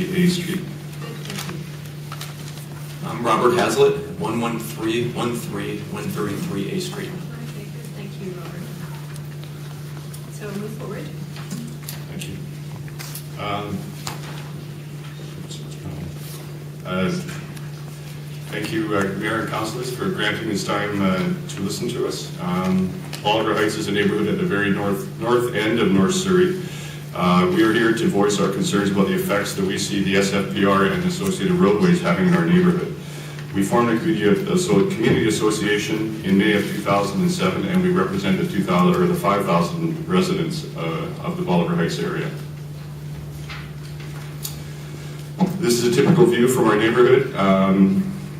A Street. I'm Robert Hazlitt, 133 A Street. Okay, good. Thank you, Robert. So move forward. Thank you. Thank you, Mayor and Councilors, for granting this time to listen to us. Bolivar Heights is a neighborhood at the very north end of North Surrey. We are here to voice our concerns about the effects that we see the SFPR and associated roadways having in our neighborhood. We formed a community association in May of 2007, and we represent the 5,000 residents of the Bolivar Heights area. This is a typical view from our neighborhood.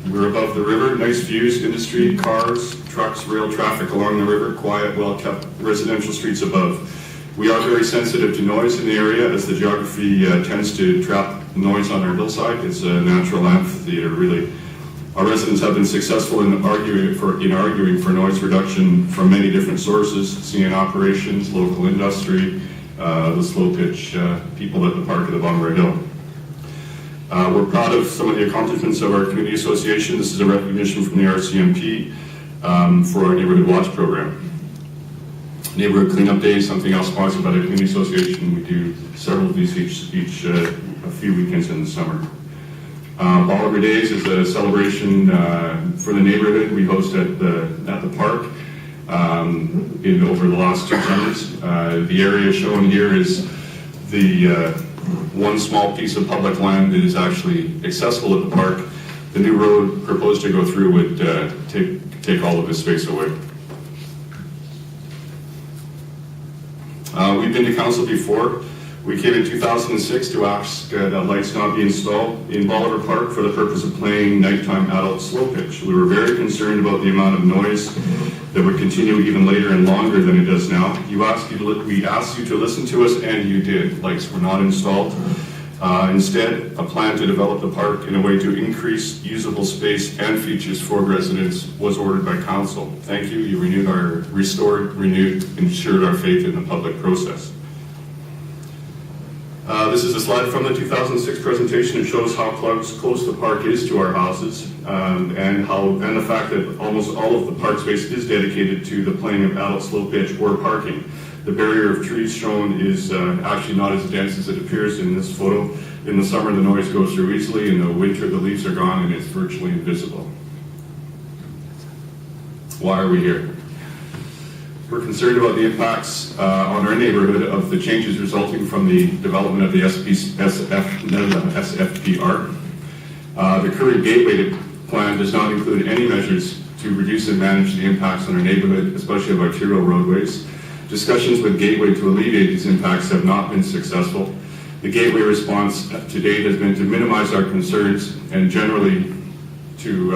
We're above the river, nice views, industry, cars, trucks, rail traffic along the river, quiet, well-kept residential streets above. We are very sensitive to noise in the area, as the geography tends to trap noise on our hillside. It's a natural amphitheater, really. Our residents have been successful in arguing for noise reduction from many different sources: CN operations, local industry, the slow pitch people at the park at the Bolivar Hill. We're proud of some of the accomplishments of our community association. This is a recognition from the RCMP for our Neighborhood Watch program. Neighborhood Cleanup Day is something else sponsored by the community association. We do several of these each a few weekends in the summer. Bolivar Days is a celebration for the neighborhood we host at the park over the last 2 summers. The area shown here is the one small piece of public land that is actually accessible at the park. The new road proposed to go through would take all of this space away. We've been to council before. We came in 2006 to ask that lights not be installed in Bolivar Park for the purpose of playing nighttime adult slow pitch. We were very concerned about the amount of noise that would continue even later and longer than it does now. We asked you to listen to us, and you did. Lights were not installed. Instead, a plan to develop the park in a way to increase usable space and features for residents was ordered by council. Thank you. You ensured our faith in the public process. This is a slide from the 2006 presentation. It shows how close the park is to our houses, and the fact that almost all of the park space is dedicated to the playing of adult slow pitch or parking. The barrier of trees shown is actually not as dense as it appears in this photo. In the summer, the noise goes through easily. In the winter, the leaves are gone and it's virtually invisible. Why are we here? We're concerned about the impacts on our neighborhood of the changes resulting from the development of the SFPR. The current gateway plan does not include any measures to reduce and manage the impacts on our neighborhood, especially of arterial roadways. Discussions with Gateway to alleviate these impacts have not been successful. The Gateway response to date has been to minimize our concerns and generally to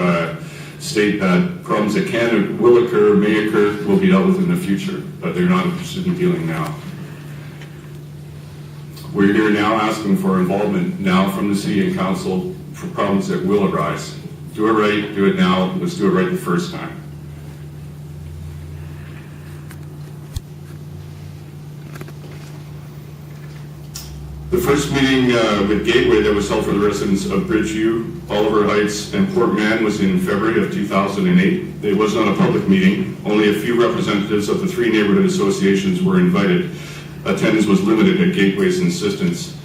state that problems that can or will occur, may occur, will be dealt with in the future, but they're not interested in dealing now. We're here now asking for involvement now from the city and council for problems that will arise. Do it right, do it now, let's do it right the first time. The first meeting with Gateway that was held for the residents of Bridgeview, Bolivar Heights, and Port Mann was in February of 2008. It was not a public meeting. Only a few representatives of the 3 neighborhood associations were invited. Attendance was limited at Gateway's insistence.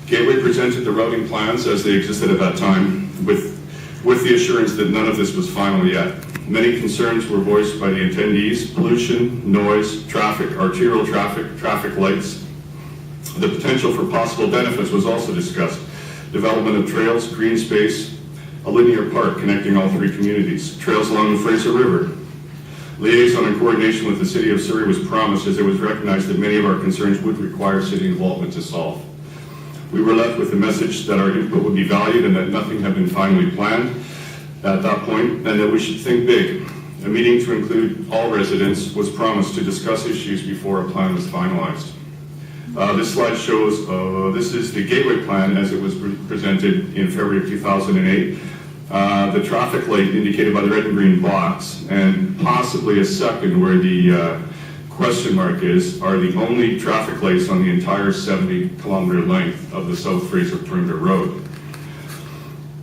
Gateway presented the routing plans as they existed at that time, with the assurance that none of this was final yet. Many concerns were voiced by the attendees: pollution, noise, traffic, arterial traffic, traffic lights. The potential for possible benefits was also discussed: development of trails, green space, a linear park connecting all 3 communities, trails along the Fraser River. Liaison and coordination with the City of Surrey was promised, as it was recognized that many of our concerns would require city involvement to solve. We were left with the message that our input would be valued and that nothing had been finally planned at that point, and that we should think big. A meeting to include all residents was promised to discuss issues before a plan was finalized. This slide shows, this is the Gateway plan as it was presented in February of 2008. The traffic light indicated by the red and green box, and possibly a second where the question mark is, are the only traffic lights on the entire 70-kilometer length of the South Fraser Perimeter Road.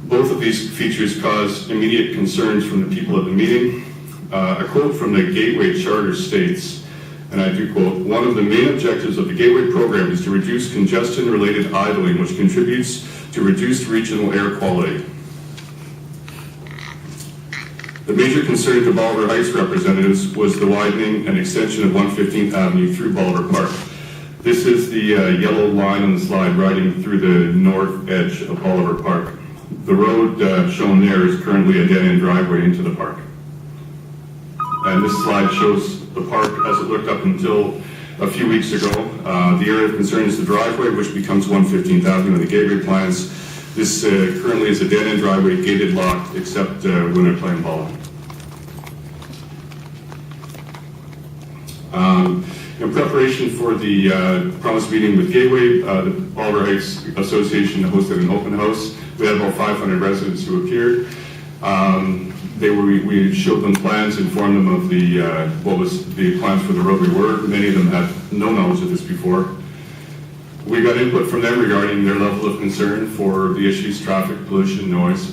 Both of these features caused immediate concerns from the people at the meeting. A quote from the Gateway Charter states, and I do quote, "One of the main objectives of the Gateway program is to reduce congestion-related idling, which contributes to reduced regional air quality." The major concern to Bolivar Heights representatives was the widening and extension of 115th Avenue through Bolivar Park. This is the yellow line on the slide riding through the north edge of Bolivar Park. The road shown there is currently a dead-end driveway into the park. And this slide shows the park as it looked up until a few weeks ago. The area of concern is the driveway, which becomes 115th Avenue in the Gateway plans. This currently is a dead-end driveway, gated, locked, except when they're playing ball. In preparation for the promised meeting with Gateway, the Bolivar Heights Association hosted an open house. We had about 500 residents who appeared. We showed them plans, informed them of what was the plans for the roadway were. Many of them had no knowledge of this before. We got input from them regarding their level of concern for the issues: traffic, pollution, noise.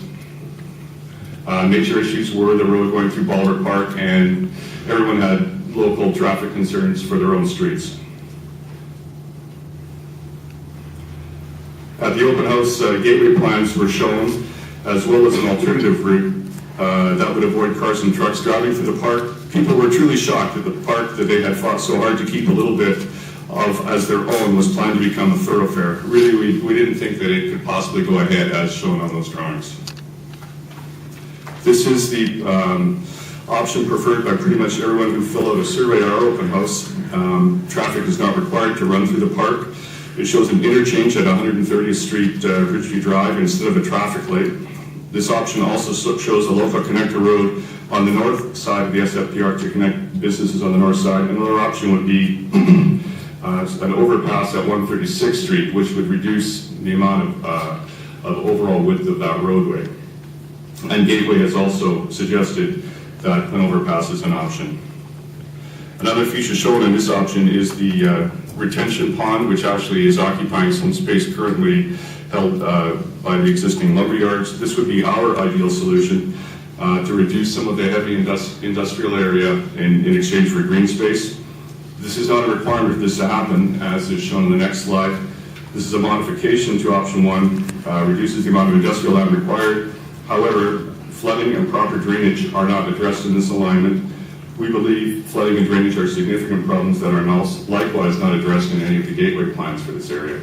Major issues were the road going through Bolivar Park, and everyone had local traffic concerns for their own streets. At the open house, Gateway plans were shown, as well as an alternative route that would avoid cars and trucks driving through the park. People were truly shocked that the park that they had fought so hard to keep a little bit of as their own was planned to become a thoroughfare. Really, we didn't think that it could possibly go ahead as shown on those drawings. This is the option preferred by pretty much everyone who filled out a survey at our open house. Traffic is not required to run through the park. It shows an interchange at 130th Street, Ridgeview Drive, instead of a traffic light. This option also shows a local connector road on the north side of the SFPR to connect businesses on the north side. Another option would be an overpass at 136th Street, which would reduce the amount of overall width of that roadway. And Gateway has also suggested that an overpass is an option. Another feature shown in this option is the retention pond, which actually is occupying some space currently held by the existing lumber yards. This would be our ideal solution to reduce some of the heavy industrial area in exchange for green space. This is not a requirement for this to happen, as is shown in the next slide. This is a modification to option one, reduces the amount of industrial land required. However, flooding and proper drainage are not addressed in this alignment. We believe flooding and drainage are significant problems that are likewise not addressed in any of the Gateway plans for this area.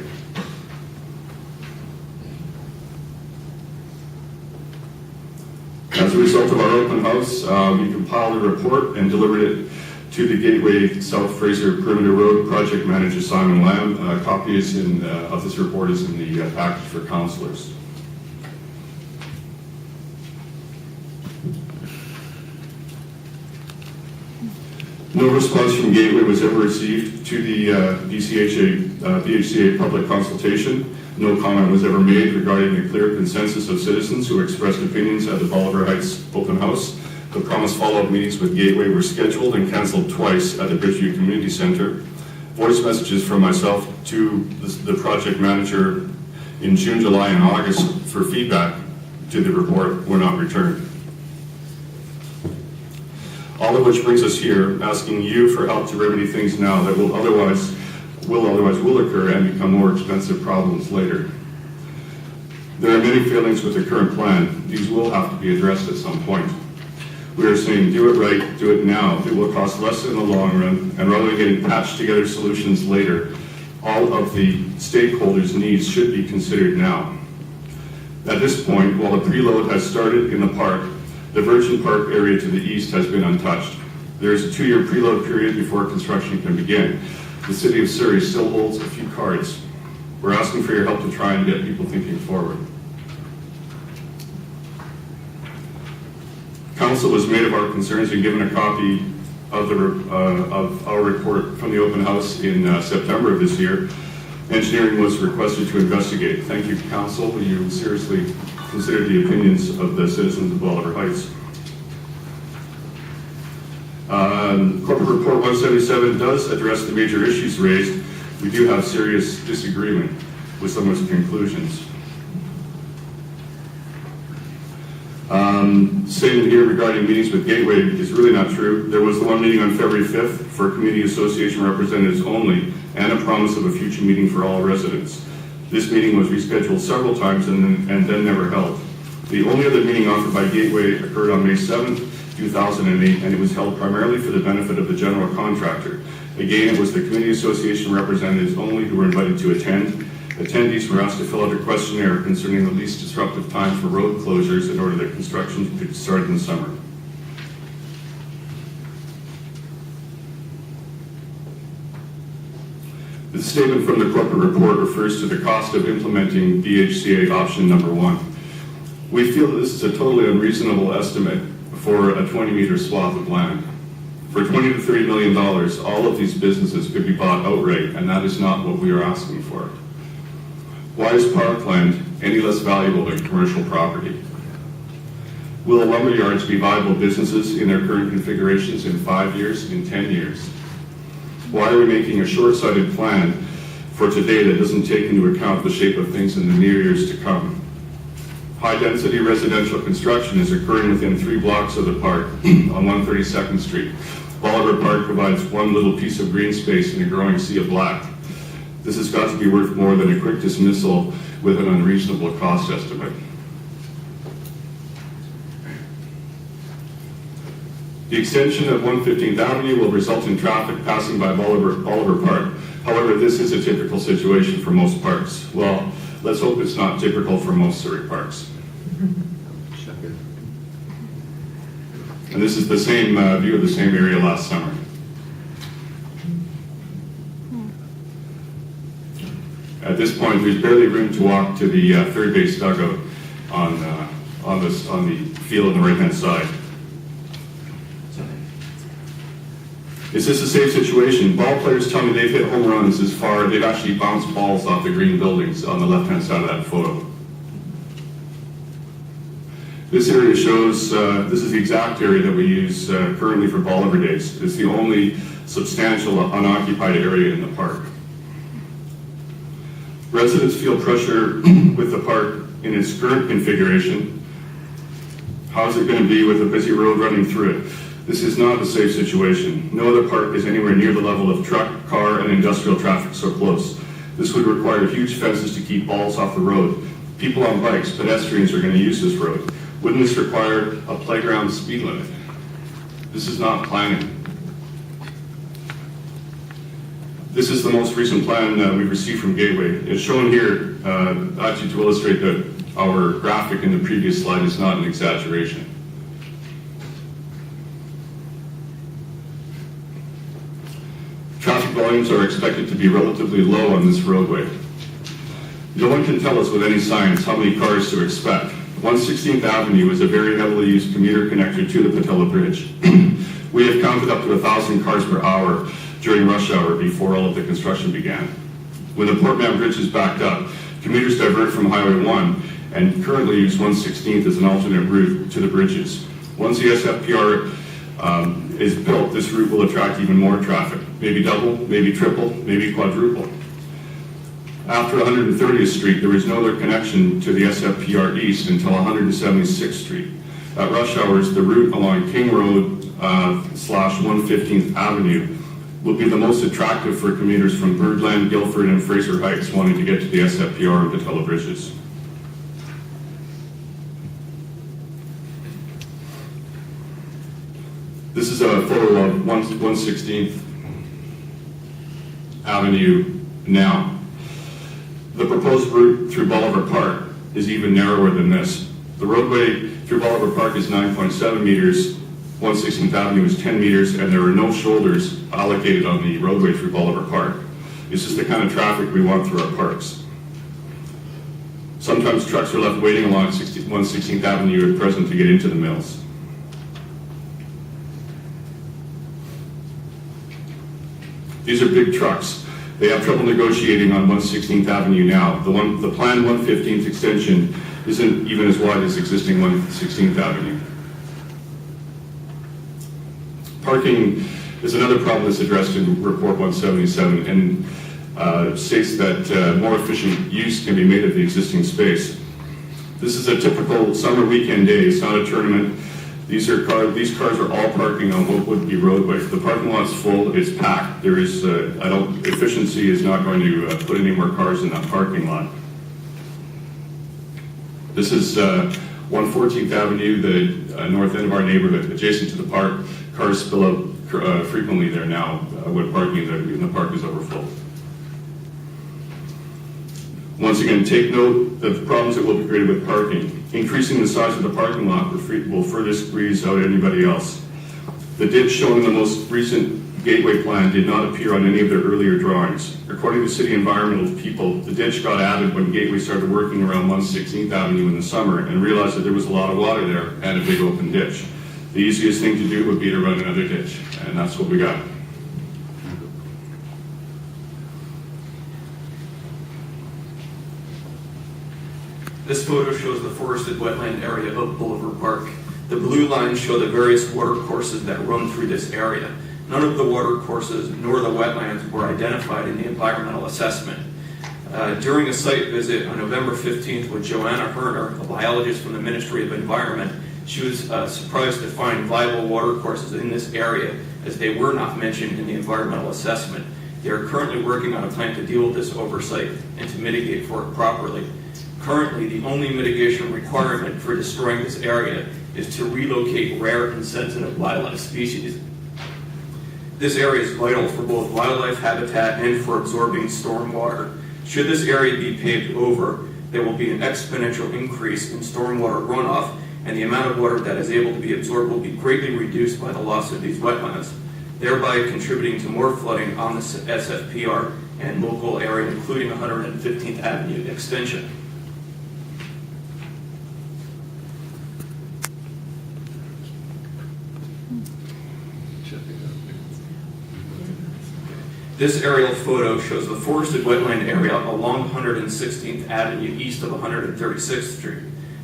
As a result of our open house, we compiled a report and delivered it to the Gateway South Fraser Perimeter Road project manager, Simon Lamb. A copy of this report is in the package for councillors. No response from Gateway was ever received to the BHCA public consultation. No comment was ever made regarding the clear consensus of citizens who expressed opinions at the Bolivar Heights open house. The promised follow-up meetings with Gateway were scheduled and canceled twice at the Bridgeview Community Center. Voice messages from myself to the project manager in June, July, and August for feedback to the report were not returned. All of which brings us here, asking you for help to remedy things now that will otherwise occur and become more expensive problems later. There are many failings with the current plan. These will have to be addressed at some point. We are saying do it right, do it now. It will cost less in the long run, and rather than getting patched together solutions later, all of the stakeholders' needs should be considered now. At this point, while the preload has started in the park, the Virgin Park area to the east has been untouched. There is a 2-year preload period before construction can begin. The city of Surrey still holds a few cards. We're asking for your help to try and get people thinking forward. Council was made of our concerns and given a copy of our report from the open house in September of this year. Engineering was requested to investigate. Thank you, Council. You seriously considered the opinions of the citizens of Bolivar Heights. Corporate Report 177 does address the major issues raised. We do have serious disagreement with some of its conclusions. Statement here regarding meetings with Gateway is really not true. There was the one meeting on February 5th for community association representatives only, and a promise of a future meeting for all residents. This meeting was rescheduled several times and then never held. The only other meeting offered by Gateway occurred on May 7th, 2008, and it was held primarily for the benefit of the general contractor. Again, it was the community association representatives only who were invited to attend. Attendees were asked to fill out a questionnaire concerning the least disruptive time for road closures in order that construction could start in the summer. The statement from the corporate report refers to the cost of implementing BHCA option number 1. We feel that this is a totally unreasonable estimate for a 20-meter swath of land. For $20 to $30 million, all of these businesses could be bought outright, and that is not what we are asking for. Why is parkland any less valuable than commercial property? Will lumber yards be viable businesses in their current configurations in 5 years, in 10 years? Why are we making a short-sighted plan for today that doesn't take into account the shape of things in the near years to come? High-density residential construction is occurring within 3 blocks of the park on 132nd Street. Bolivar Park provides one little piece of green space in a growing sea of black. This has got to be worth more than a quick dismissal with an unreasonable cost estimate. The extension of 115th Avenue will result in traffic passing by Bolivar Park. However, this is a typical situation for most parks. Well, let's hope it's not typical for most Surrey parks. And this is the same view of the same area last summer. At this point, there's barely room to walk to the third base dugout on the field on the right-hand side. Is this a safe situation? Ball players tell me they've hit home runs as far, they've actually bounced balls off the green buildings on the left-hand side of that photo. This area shows, this is the exact area that we use currently for Bolivar Days. It's the only substantial unoccupied area in the park. Residents feel pressure with the park in its current configuration. How's it going to be with a busy road running through it? This is not a safe situation. No other park is anywhere near the level of truck, car, and industrial traffic so close. This would require huge fences to keep balls off the road. People on bikes, pedestrians are going to use this road. Wouldn't this require a playground speed limit? This is not planning. This is the most recent plan we've received from Gateway. It's shown here actually to illustrate that our graphic in the previous slide is not an exaggeration. Traffic volumes are expected to be relatively low on this roadway. No one can tell us with any science how many cars to expect. 116th Avenue is a very heavily used commuter connector to the Patella Bridge. We have counted up to 1,000 cars per hour during rush hour before all of the construction began. When the Port Mann Bridge is backed up, commuters divert from Highway 1 and currently use 116th as an alternate route to the bridges. Once the SFPR is built, this route will attract even more traffic, maybe double, maybe triple, maybe quadruple. After 130th Street, there is no other connection to the SFPR East until 176th Street. At rush hours, the route along King Road / 115th Avenue will be the most attractive for commuters from Birdland, Guilford, and Fraser Heights wanting to get to the SFPR and Patella Bridges. This is a photo of 116th Avenue now. The proposed route through Bolivar Park is even narrower than this. The roadway through Bolivar Park is 9.7 meters, 116th Avenue is 10 meters, and there are no shoulders allocated on the roadway through Bolivar Park. This is the kind of traffic we want through our parks. Sometimes trucks are left waiting along 116th Avenue at present to get into the mills. These are big trucks. They have trouble negotiating on 116th Avenue now. The planned 115th extension isn't even as wide as existing 116th Avenue. Parking There's another problem that's addressed in Report 177 and states that more efficient use can be made of the existing space. This is a typical summer weekend day. It's not a tournament. These cars are all parking on what would be roadway. If the parking lot's full, it's packed. There is, efficiency is not going to put any more cars in that parking lot. This is 114th Avenue, the north end of our neighborhood, adjacent to the park. Cars spill out frequently there now when parking in the park is overfull. Once again, take note of the problems that will be created with parking. Increasing the size of the parking lot will further squeeze out anybody else. The ditch shown in the most recent Gateway plan did not appear on any of their earlier drawings. According to city environmental people, the ditch got added when Gateway started working around 116th Avenue in the summer and realized that there was a lot of water there and a big open ditch. The easiest thing to do would be to run another ditch, and that's what we got. This photo shows the forested wetland area of Bolivar Park. The blue lines show the various water courses that run through this area. None of the water courses nor the wetlands were identified in the environmental assessment. During a site visit on November 15th with Joanna Herner, a biologist from the Ministry of Environment, she was surprised to find viable water courses in this area as they were not mentioned in the environmental assessment. They are currently working on a plan to deal with this oversight and to mitigate for it properly. Currently, the only mitigation requirement for destroying this area is to relocate rare and sensitive wildlife species. This area is vital for both wildlife habitat and for absorbing storm water. Should this area be paved over, there will be an exponential increase in stormwater runoff, and the amount of water that is able to be absorbed will be greatly reduced by the loss of these wetlands, thereby contributing to more flooding on the SFPR and local area, including 115th Avenue extension. This aerial photo shows the forested wetland area along 116th Avenue east of 136th Street.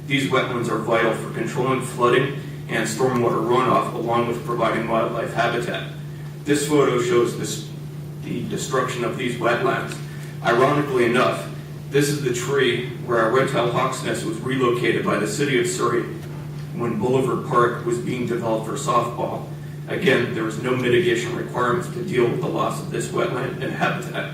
These wetlands are vital for controlling flooding and stormwater runoff, along with providing wildlife habitat. This photo shows the destruction of these wetlands. Ironically enough, this is the tree where our red-tailed hawk's nest was relocated by the city of Surrey when Bolivar Park was being developed for softball. Again, there was no mitigation requirements to deal with the loss of this wetland and habitat.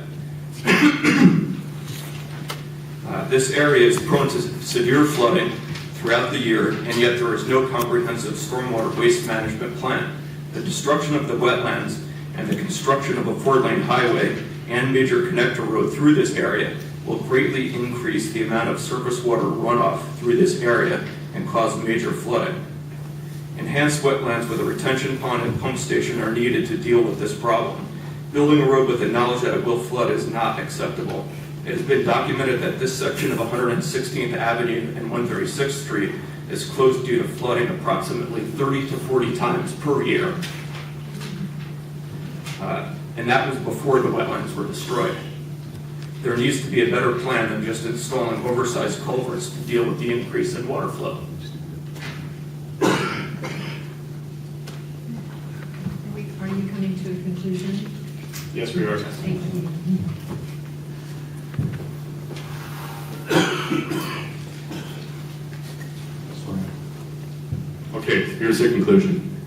This area is prone to severe flooding throughout the year, and yet there is no comprehensive stormwater waste management plan. The destruction of the wetlands and the construction of a 4-lane highway and major connector road through this area will greatly increase the amount of surface water runoff through this area and cause major flooding. Enhanced wetlands with a retention pond and pump station are needed to deal with this problem. Building a road with the knowledge that it will flood is not acceptable. It has been documented that this section of 116th Avenue and 136th Street is closed due to flooding approximately 30 to 40 times per year. And that was before the wetlands were destroyed. There needs to be a better plan than just installing oversized culverts to deal with the increase in water flow. Are you coming to a conclusion? Yes, we are. Thank you. Okay, here's the conclusion.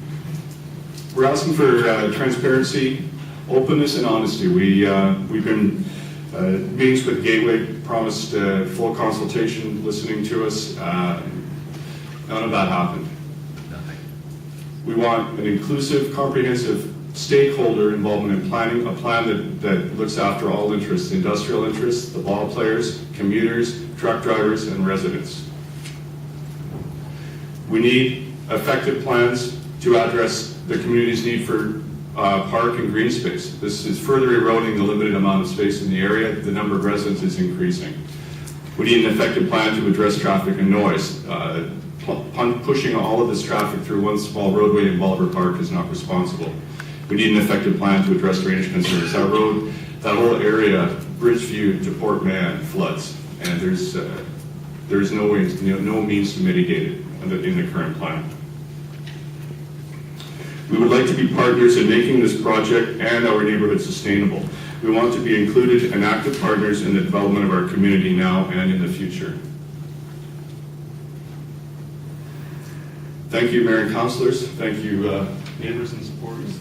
We're asking for transparency, openness, and honesty. We've been meetings with Gateway, promised full consultation, listening to us. None of that happened. We want an inclusive, comprehensive stakeholder involvement in planning, a plan that looks after all interests, the industrial interests, the ball players, commuters, truck drivers, and residents. We need effective plans to address the community's need for park and green space. This is further eroding the limited amount of space in the area. The number of residents is increasing. We need an effective plan to address traffic and noise. Pushing all of this traffic through one small roadway in Bolivar Park is not responsible. We need an effective plan to address drainage concerns. That road, that whole area, Bridgeview to Port Mann, floods, and there's no way, no means to mitigate it in the current plan. We would like to be partners in making this project and our neighborhood sustainable. We want to be included and active partners in the development of our community now and in the future. Thank you, Mayor and Councilors. Thank you, neighbors and supporters.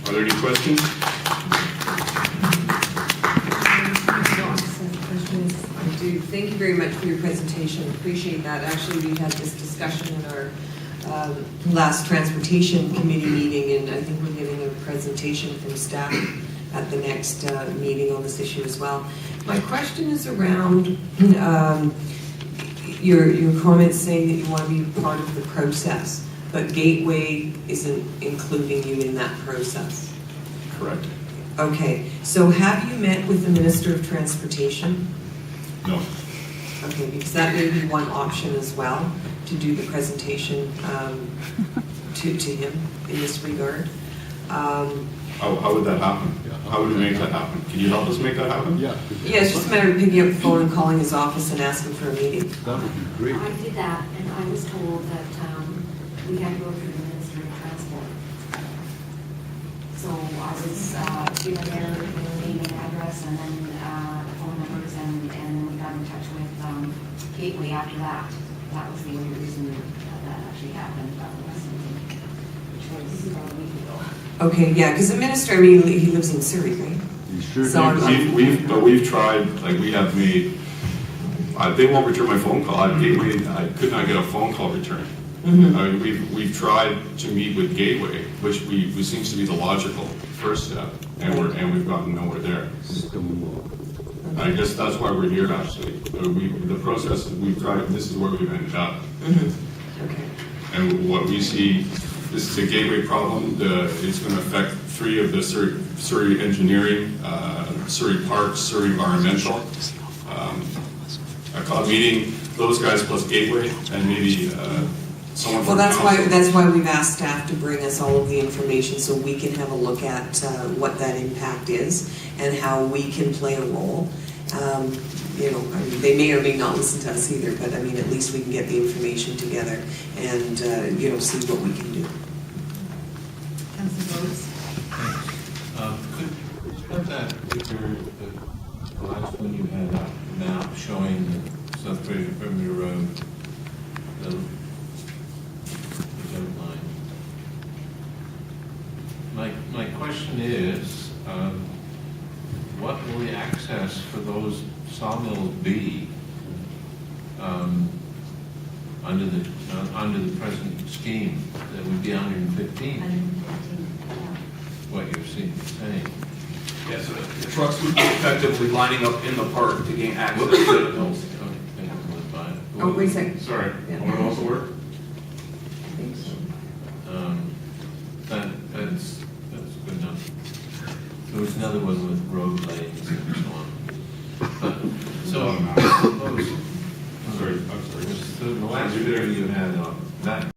Are there any questions? I do. Thank you very much for your presentation. Appreciate that. Actually, we had this discussion in our last Transportation Committee meeting, and I think we're getting a presentation from staff at the next meeting on this issue as well. My question is around your comments saying that you want to be part of the process, but Gateway isn't including you in that process. Correct. Okay, so have you met with the Minister of Transportation? No. Okay, because that may be one option as well, to do the presentation to him in this regard. How would that happen? How would we make that happen? Can you help us make that happen? Yeah. Yeah, it's just a matter of picking up the phone and calling his office and asking for a meeting. That would be great. I did that, and I was told that we had to go through the Ministry of Transport. So I was given their name and address, and then phone numbers, and then we got in touch with Gateway after that. That was the only reason that actually happened, which was about a week ago. Okay, yeah, because the minister, I mean, he lives in Surrey, right? You sure So do. We've tried, like we have made, they won't return my phone call. Gateway, I could not get a phone call returned. Mm-hmm. I mean, we've tried to meet with Gateway, which seems to be the logical first step, and we've gotten nowhere there. I guess that's why we're here, actually. The process that we've tried, this is where we've ended up. Mm-hmm. Okay. And what we see, this is a Gateway problem. It's going to affect 3 of the Surrey Engineering, Surrey Parks, Surrey Environmental. I call meeting those guys plus Gateway and maybe someone from Well, that's why we've asked staff to bring us all of the information so we can have a look at what that impact is and how we can play a role. You know, I mean, they may or may not listen to us either, but I mean, at least we can get the information together and, you know, see what we can do. Councilor Rhodes? Could you put that picture, the last one you had a map showing the South Greater Perimeter Road, the outline? My question is, what will the access for those sawmills be under the present scheme? That would be 115. 115, yeah. What you're saying. Yeah, so the trucks would be effectively lining up in the park to gain access to the mills. Oh, wait a second. Sorry, Yeah. will it also work? I think so. That's good enough. There was another one with road lanes and so on. But, so, Sorry, I'm sorry. the last video you had on that